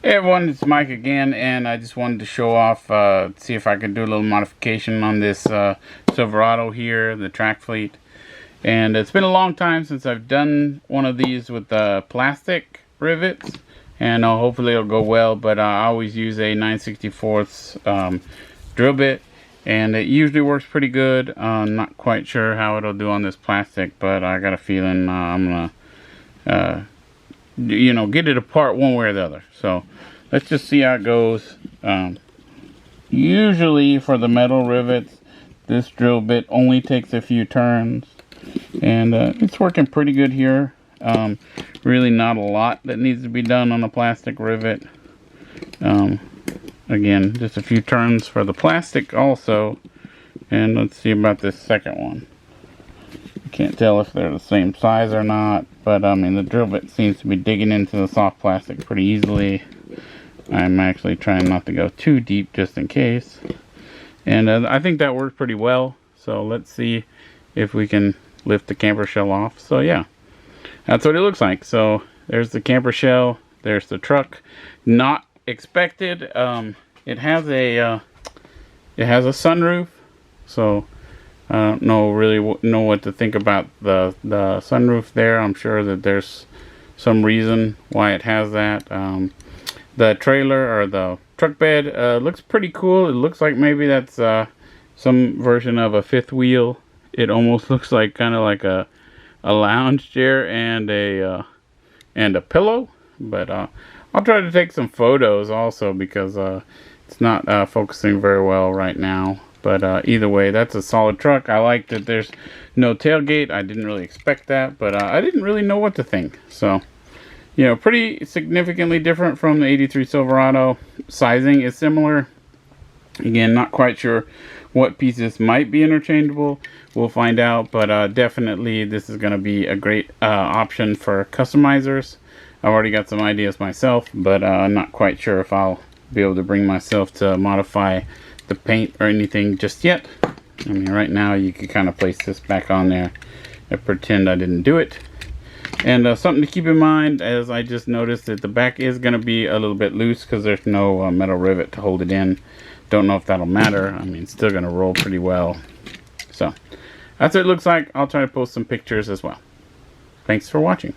Hey everyone, it's Mike again, and I just wanted to show off, see if I could do a little modification on this Silverado here, the track fleet. And it's been a long time since I've done one of these with plastic rivets, and hopefully it'll go well, but I always use a 9/64 drill bit, and it usually works pretty good. I'm not quite sure how it'll do on this plastic, but I got a feeling I'm gonna get it apart one way or the other. So let's just see how it goes. Usually for the metal rivets, this drill bit only takes a few turns, and it's working pretty good here. Really not a lot that needs to be done on a plastic rivet. Again, just a few turns for the plastic also. And let's see about this second one. Can't tell if they're the same size or not, but I mean the drill bit seems to be digging into the soft plastic pretty easily. I'm actually trying not to go too deep just in case, and I think that worked pretty well. So let's see if we can lift the camper shell off. So yeah, that's what it looks like. So there's the camper shell, there's the truck. Not expected. It has a sunroof, so I don't really know what to think about the sunroof there. I'm sure that there's some reason why it has that. The trailer or the truck bed looks pretty cool. It looks like maybe that's some version of a fifth wheel. It almost looks like kind of like a lounge chair and a pillow. But I'll try to take some photos also, because it's not focusing very well right now. But either way, that's a solid truck. I like that there's no tailgate. I didn't really expect that, but I didn't really know what to think. So, pretty significantly different from the 83 Silverado. Sizing is similar. Again, not quite sure what pieces might be interchangeable. We'll find out, but definitely this is going to be a great option for customizers. I've already got some ideas myself, but I'm not quite sure if I'll be able to bring myself to modify the paint or anything just yet. I mean, right now you can kind of place this back on there and pretend I didn't do it. And something to keep in mind, as I just noticed that the back is going to be a little bit loose because there's no metal rivet to hold it in. Don't know if that'll matter. I mean, it's still going to roll pretty well. So that's what it looks like. I'll try to post some pictures as well. Thanks for watching.